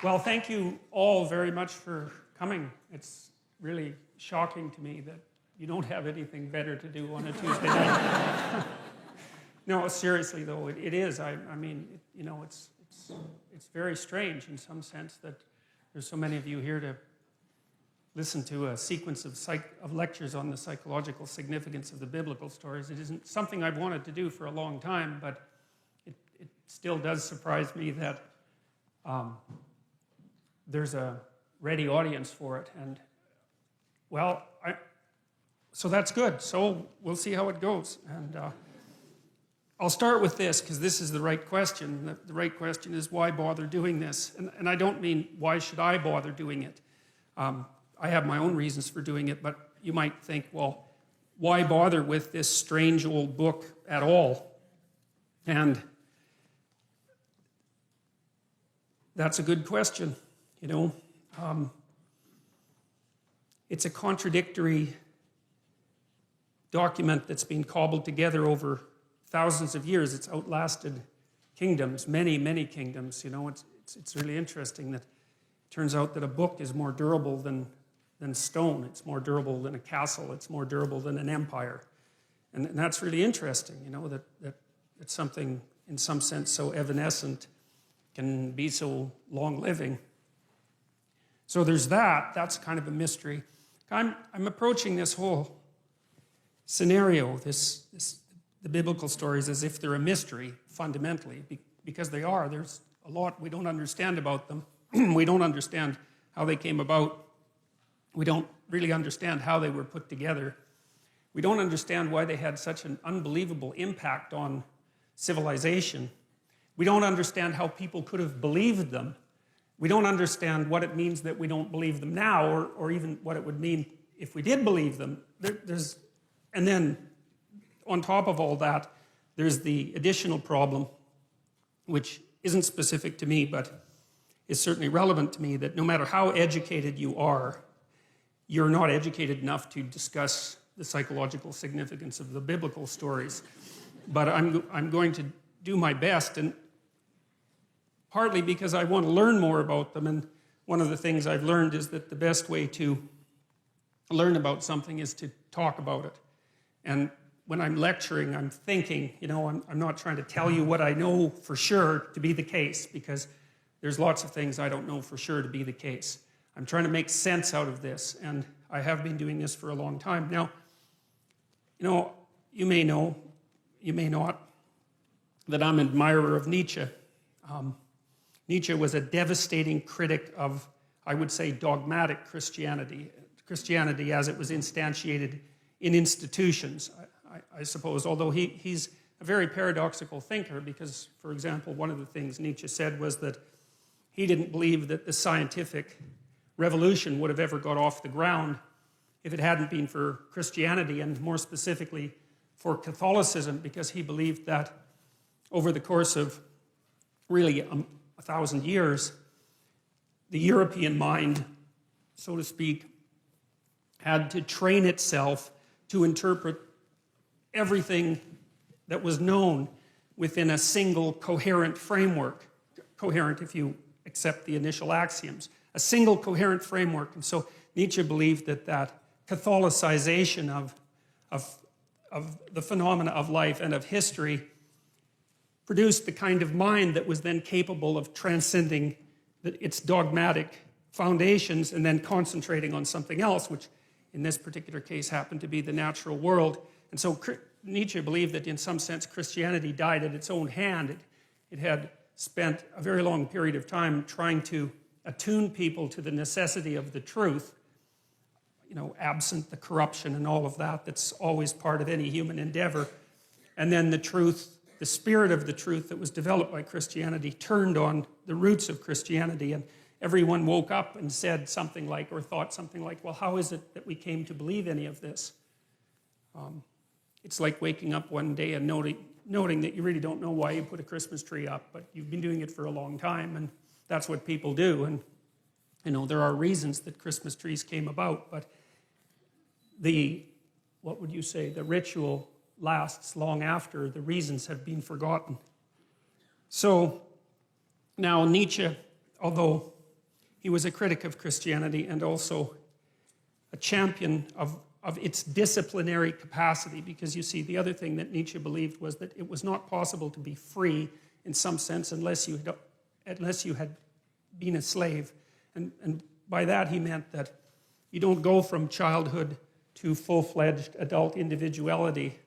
Well, thank you all very much for coming. It's really shocking to me that you don't have anything better to do on a Tuesday night. No, seriously though, it is. I mean, it's very strange in some sense that there's so many of you here to listen to a sequence of lectures on the psychological significance of the biblical stories. It isn't something I've wanted to do for a long time, but it still does surprise me that there's a ready audience for it. And, well, so that's good. So we'll see how it goes. And I'll start with this, because this is the right question. The right question is, why bother doing this? And I don't mean, why should I bother doing it? I have my own reasons for doing it, but you might think, well, why bother with this strange old book at all? And that's a good question, you know. It's a contradictory document that's been cobbled together over thousands of years. It's outlasted kingdoms, many, many kingdoms. You know, it's really interesting that it turns out that a book is more durable than stone. It's more durable than a castle. It's more durable than an empire. And that's really interesting, you know, that something in some sense so evanescent can be so long-living. So there's that. That's kind of a mystery. I'm approaching this whole scenario, the biblical stories, as if they're a mystery, fundamentally, because they are. There's a lot we don't understand about them. We don't understand how they came about. We don't really understand how they were put together. We don't understand why they had such an unbelievable impact on civilization. We don't understand how people could have believed them. We don't understand what it means that we don't believe them now, or even what it would mean if we did believe them. And then, on top of all that, there's the additional problem, which isn't specific to me, but is certainly relevant to me, that no matter how educated you are, you're not educated enough to discuss the psychological significance of the biblical stories. But I'm going to do my best, and partly because I want to learn more about them. And one of the things I've learned is that the best way to learn about something is to talk about it. And when I'm lecturing, I'm thinking, you know, I'm not trying to tell you what I know for sure to be the case, because there's lots of things I don't know for sure to be the case. I'm trying to make sense out of this, and I have been doing this for a long time. Now, you know, you may not, that I'm an admirer of Nietzsche. Nietzsche was a devastating critic of, I would say, dogmatic Christianity. Christianity as it was instantiated in institutions, I suppose, although he's a very paradoxical thinker, because, for example, one of the things Nietzsche said was that he didn't believe that the scientific revolution would have ever got off the ground if it hadn't been for Christianity, and more specifically for Catholicism, because he believed that over the course of really 1,000 years, the European mind, so to speak, had to train itself to interpret everything that was known within a single coherent framework. Coherent if you accept the initial axioms. A single coherent framework. And so Nietzsche believed that Catholicization of the phenomena of life and of history produced the kind of mind that was then capable of transcending its dogmatic foundations and then concentrating on something else, which in this particular case happened to be the natural world. And so Nietzsche believed that in some sense Christianity died at its own hand. It had spent a very long period of time trying to attune people to the necessity of the truth, you know, absent the corruption and all of that that's always part of any human endeavor. And then the truth, the spirit of the truth that was developed by Christianity turned on the roots of Christianity, and everyone woke up and said something like, or thought something like, well, how is it that we came to believe any of this? It's like waking up one day and noting that you really don't know why you put a Christmas tree up, but you've been doing it for a long time, and that's what people do. And, you know, there are reasons that Christmas trees came about, but what would you say, the ritual lasts long after the reasons have been forgotten. So now Nietzsche, although he was a critic of Christianity and also a champion of its disciplinary capacity, because you see, the other thing that Nietzsche believed was that it was not possible to be free in some sense unless you had been a slave. And by that he meant that you don't go from childhood to full-fledged adult individuality.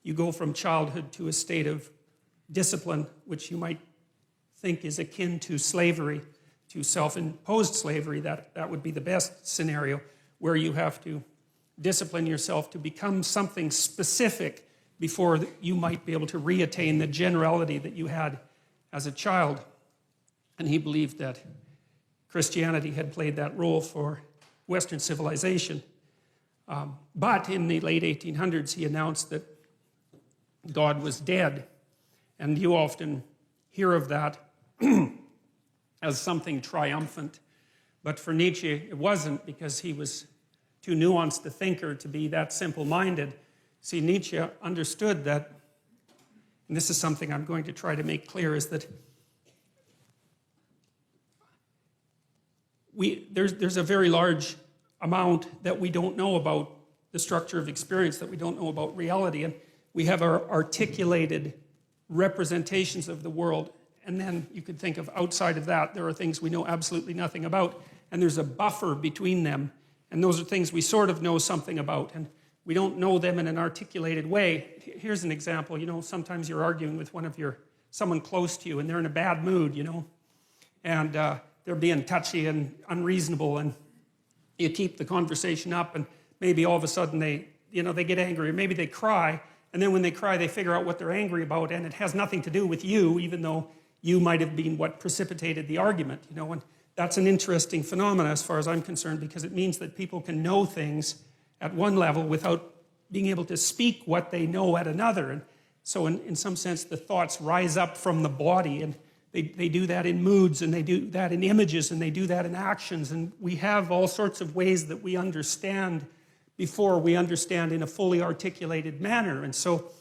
You go from childhood to a state of discipline, which you might think is akin to slavery, to self-imposed slavery. That would be the best scenario, where you have to discipline yourself to become something specific before you might be able to reattain the generality that you had as a child. And he believed that Christianity had played that role for Western civilization. But in the late 1800s, he announced that God was dead. And you often hear of that as something triumphant. But for Nietzsche, it wasn't, because he was too nuanced a thinker to be that simple-minded. See, Nietzsche understood that, and this is something I'm going to try to make clear, is that there's a very large amount that we don't know about the structure of experience, that we don't know about reality. And we have our articulated representations of the world. And then you could think of, outside of that, there are things we know absolutely nothing about. And there's a buffer between them. And those are things we sort of know something about. And we don't know them in an articulated way. Here's an example. You know, sometimes you're arguing with someone close to you, and they're in a bad mood, you know. And they're being touchy and unreasonable. And you keep the conversation up, and maybe all of a sudden they get angry, or maybe they cry. And then when they cry, they figure out what they're angry about, and it has nothing to do with you, even though you might have been what precipitated the argument, you know. And that's an interesting phenomenon as far as I'm concerned, because it means that people can know things at one level without being able to speak what they know at another. And so in some sense, the thoughts rise up from the body, and they do that in moods, and they do that in images, and they do that in actions. And we have all sorts of ways that we understand before we understand in a fully articulated manner. And so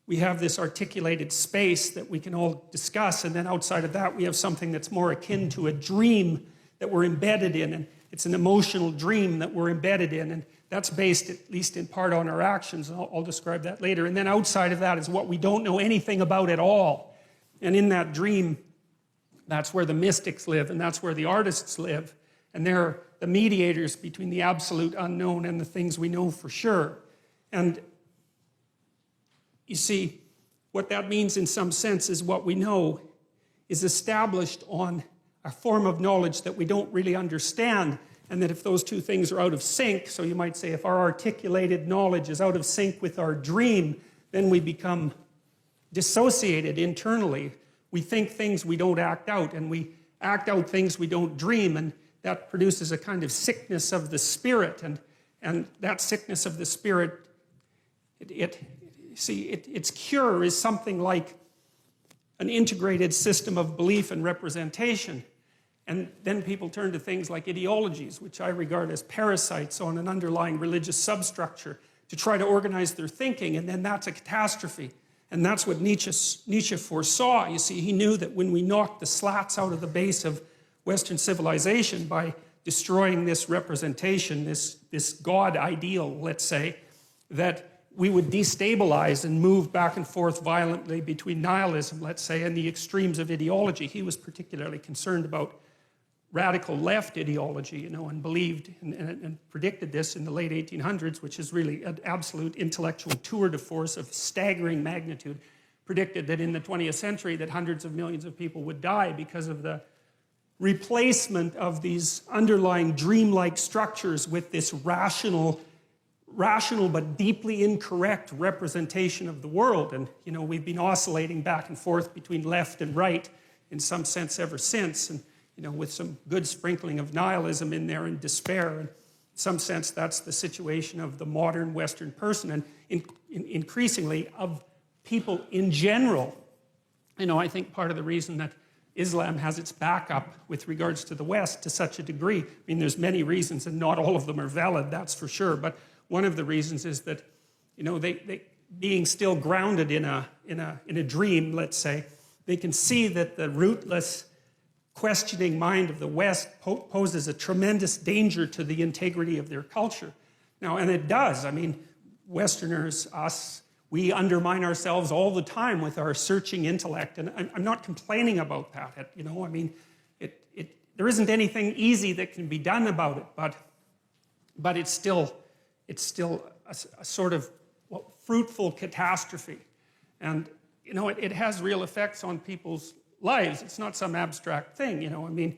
we have this articulated space that we can all discuss, and then outside of that we have something that's more akin to a dream that we're embedded in, and it's an emotional dream that we're embedded in, and that's based at least in part on our actions, and I'll describe that later. And then outside of that is what we don't know anything about at all. And in that dream, that's where the mystics live, and that's where the artists live, and they're the mediators between the absolute unknown and the things we know for sure. And you see, what that means in some sense is what we know is established on a form of knowledge that we don't really understand, and that if those two things are out of sync, so you might say if our articulated knowledge is out of sync with our dream, then we become dissociated internally. We think things we don't act out, and we act out things we don't dream, and that produces a kind of sickness of the spirit, and that sickness of the spirit, its cure is something like an integrated system of belief and representation. And then people turn to things like ideologies, which I regard as parasites on an underlying religious substructure, to try to organize their thinking, and then that's a catastrophe. And that's what Nietzsche foresaw. You see, he knew that when we knocked the slats out of the base of Western civilization by destroying this representation, this God ideal, let's say, that we would destabilize and move back and forth violently between nihilism, let's say, and the extremes of ideology. He was particularly concerned about radical left ideology, you know, and believed and predicted this in the late 1800s, which is really an absolute intellectual tour de force of staggering magnitude, predicted that in the 20th century that hundreds of millions of people would die because of the replacement of these underlying dreamlike structures with this rational but deeply incorrect representation of the world. And, you know, we've been oscillating back and forth between left and right in some sense ever since, and, you know, with some good sprinkling of nihilism in there and despair. And in some sense, that's the situation of the modern Western person, and increasingly of people in general. You know, I think part of the reason that Islam has its backup with regards to the West to such a degree, I mean, there's many reasons, and not all of them are valid, that's for sure, but one of the reasons is that, you know, they being still grounded in a dream, let's say, they can see that the rootless questioning mind of the West poses a tremendous danger to the integrity of their culture. Now, and it does. I mean, Westerners, us, we undermine ourselves all the time with our searching intellect, and I'm not complaining about that. You know, I mean, there isn't anything easy that can be done about it, but it's still a sort of fruitful catastrophe, and you know, it has real effects on people's lives. It's not some abstract thing, you know. I mean,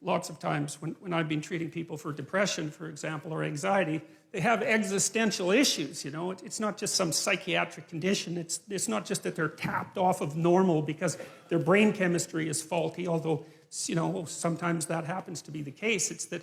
lots of times when I've been treating people for depression, for example, or anxiety, they have existential issues, you know. It's not just some psychiatric condition. It's not just that they're tapped off of normal because their brain chemistry is faulty, although, you know, sometimes that happens to be the case. It's that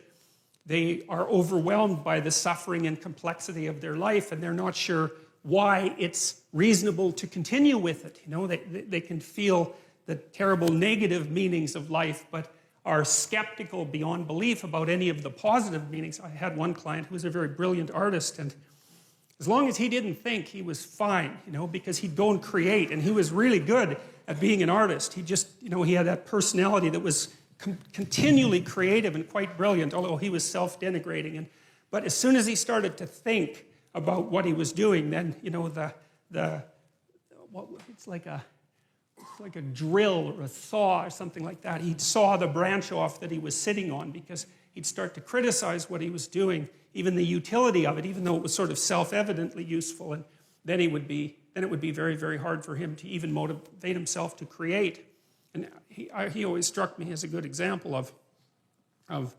they are overwhelmed by the suffering and complexity of their life, and they're not sure why it's reasonable to continue with it. You know, they can feel the terrible negative meanings of life, but are skeptical beyond belief about any of the positive meanings. I had one client who was a very brilliant artist, and as long as he didn't think, he was fine, you know, because he'd go and create, and he was really good at being an artist. He just, you know, he had that personality that was continually creative and quite brilliant, although he was self-denigrating. But as soon as he started to think about what he was doing, then, you know, it's like a drill or a saw or something like that. He'd saw the branch off that he was sitting on, because he'd start to criticize what he was doing, even the utility of it, even though it was sort of self-evidently useful. And then it would be very, very hard for him to even motivate himself to create. And he always struck me as a good example of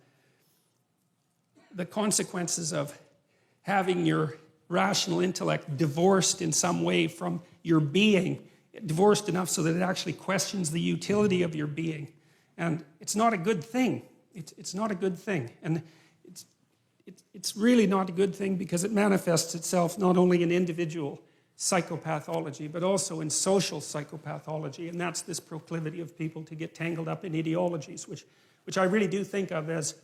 the consequences of having your rational intellect divorced in some way from your being, divorced enough so that it actually questions the utility of your being. And it's not a good thing. It's not a good thing. And it's really not a good thing, because it manifests itself not only in individual psychopathology, but also in social psychopathology. And that's this proclivity of people to get tangled up in ideologies, which I really do think of as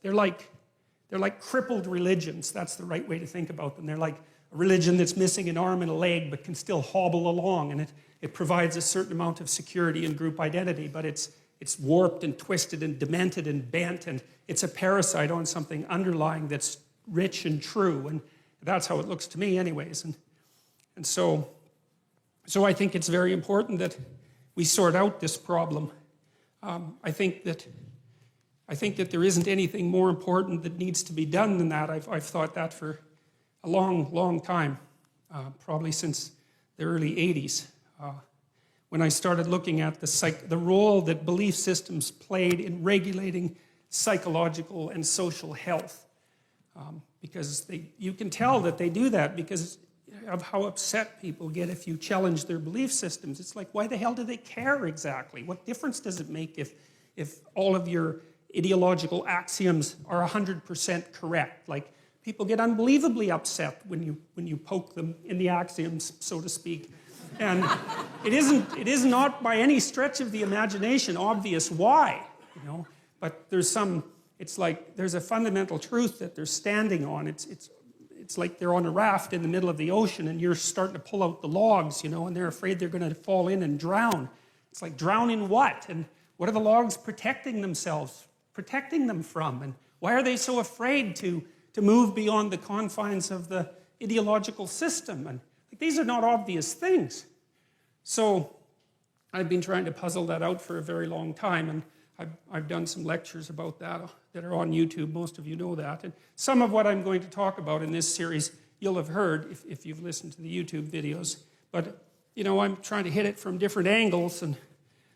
they're like crippled religions. That's the right way to think about them. They're like a religion that's missing an arm and a leg but can still hobble along, and it provides a certain amount of security and group identity, but it's warped and twisted and demented and bent, and it's a parasite on something underlying that's rich and true, and that's how it looks to me anyways. And so I think it's very important that we sort out this problem. I think that there isn't anything more important that needs to be done than that. I've thought that for a long, long time, probably since the early 80s, when I started looking at the role that belief systems played in regulating psychological and social health. Because you can tell that they do that because of how upset people get if you challenge their belief systems. It's like, why the hell do they care exactly? What difference does it make if all of your ideological axioms are 100% correct? Like, people get unbelievably upset when you poke them in the axioms, so to speak. And it is not by any stretch of the imagination obvious why, you know. But it's like there's a fundamental truth that they're standing on. It's like they're on a raft in the middle of the ocean, and you're starting to pull out the logs, you know, and they're afraid they're going to fall in and drown. It's like, drown in what? And what are the logs protecting them from? And why are they so afraid to move beyond the confines of the ideological system? And like, these are not obvious things. So I've been trying to puzzle that out for a very long time, and I've done some lectures about that are on YouTube. Most of you know that. And some of what I'm going to talk about in this series you'll have heard if you've listened to the YouTube videos. But, you know, I'm trying to hit it from different angles. And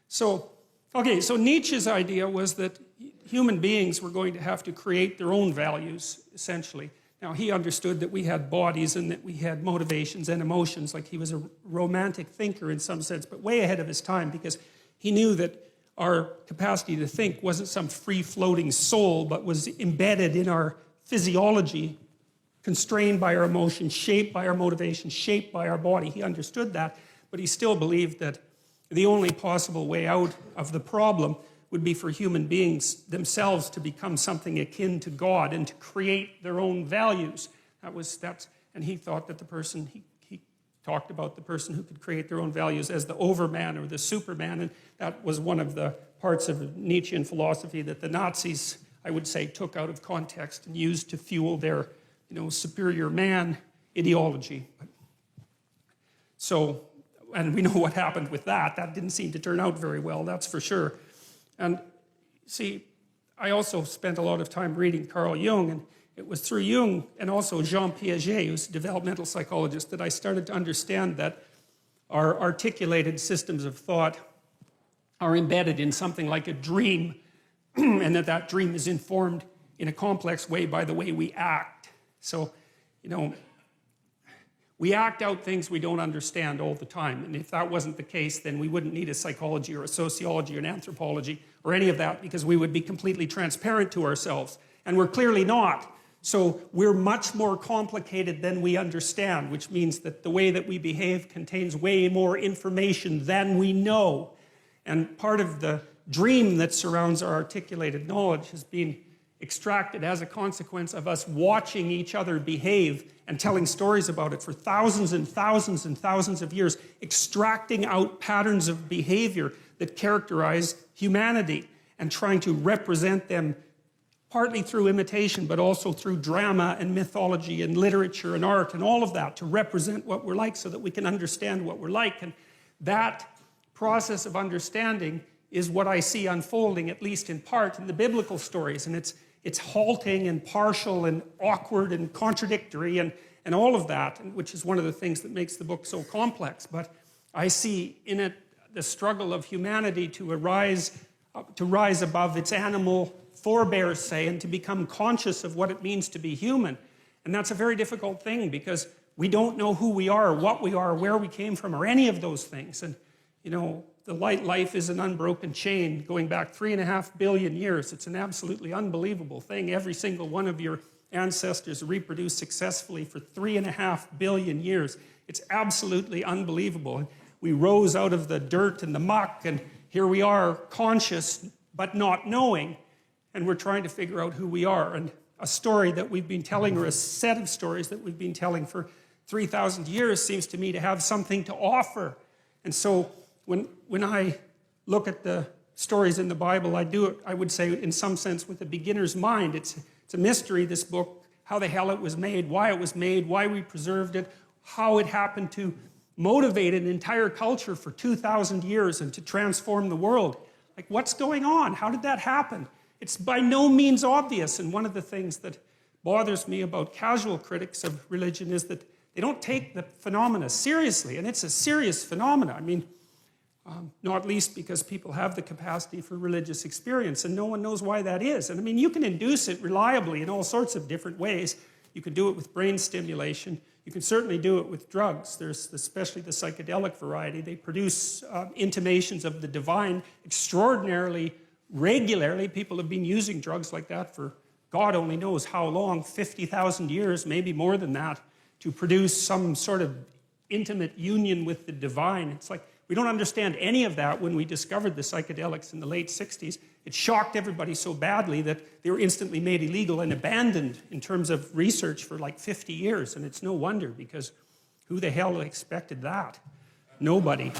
so Nietzsche's idea was that human beings were going to have to create their own values, essentially. Now, he understood that we had bodies and that we had motivations and emotions. Like, he was a romantic thinker in some sense, but way ahead of his time, because he knew that our capacity to think wasn't some free-floating soul, but was embedded in our physiology, constrained by our emotions, shaped by our motivations, shaped by our body. He understood that, but he still believed that the only possible way out of the problem would be for human beings themselves to become something akin to God and to create their own values. And he thought that he talked about the person who could create their own values as the overman or the superman, and that was one of the parts of Nietzschean philosophy that the Nazis, I would say, took out of context and used to fuel their, superior man ideology. So, and we know what happened with that. That didn't seem to turn out very well, that's for sure. And see, I also spent a lot of time reading Carl Jung, and it was through Jung and also Jean Piaget, who's a developmental psychologist, that I started to understand that our articulated systems of thought are embedded in something like a dream, and that dream is informed in a complex way by the way we act. So, we act out things we don't understand all the time. And if that wasn't the case, then we wouldn't need a psychology or a sociology or an anthropology or any of that, because we would be completely transparent to ourselves. And we're clearly not. So we're much more complicated than we understand, which means that the way that we behave contains way more information than we know. And part of the dream that surrounds our articulated knowledge has been extracted as a consequence of us watching each other behave and telling stories about it for thousands and thousands and thousands of years, extracting out patterns of behavior that characterize humanity and trying to represent them partly through imitation, but also through drama and mythology and literature and art and all of that, to represent what we're like so that we can understand what we're like. And that process of understanding is what I see unfolding, at least in part, in the biblical stories. And it's halting and partial and awkward and contradictory and all of that, which is one of the things that makes the book so complex. But I see in it the struggle of humanity to rise above its animal forebears, say, and to become conscious of what it means to be human. And that's a very difficult thing, because we don't know who we are, what we are, where we came from, or any of those things. And, the life is an unbroken chain going back 3.5 billion years. It's an absolutely unbelievable thing. Every single one of your ancestors reproduced successfully for 3.5 billion years. It's absolutely unbelievable. And we rose out of the dirt and the muck, and here we are, conscious but not knowing, and we're trying to figure out who we are. And a story that we've been telling, or a set of stories that we've been telling for 3,000 years, seems to me to have something to offer. And so when I look at the stories in the Bible, I do it, I would say, in some sense, with a beginner's mind. It's a mystery, this book, how the hell it was made, why we preserved it, how it happened to motivate an entire culture for 2,000 years and to transform the world. Like, what's going on? How did that happen? It's by no means obvious. And one of the things that bothers me about casual critics of religion is that they don't take the phenomena seriously. And it's a serious phenomena. I mean, not least because people have the capacity for religious experience, and no one knows why that is. And I mean, you can induce it reliably in all sorts of different ways. You can do it with brain stimulation. You can certainly do it with drugs. There's especially the psychedelic variety. They produce intimations of the divine extraordinarily regularly. People have been using drugs like that for God only knows how long, 50,000 years, maybe more than that, to produce some sort of intimate union with the divine. It's like, we don't understand any of that. When we discovered the psychedelics in the late 60s, it shocked everybody so badly that they were instantly made illegal and abandoned in terms of research for like 50 years. And it's no wonder, because who the hell expected that? Nobody.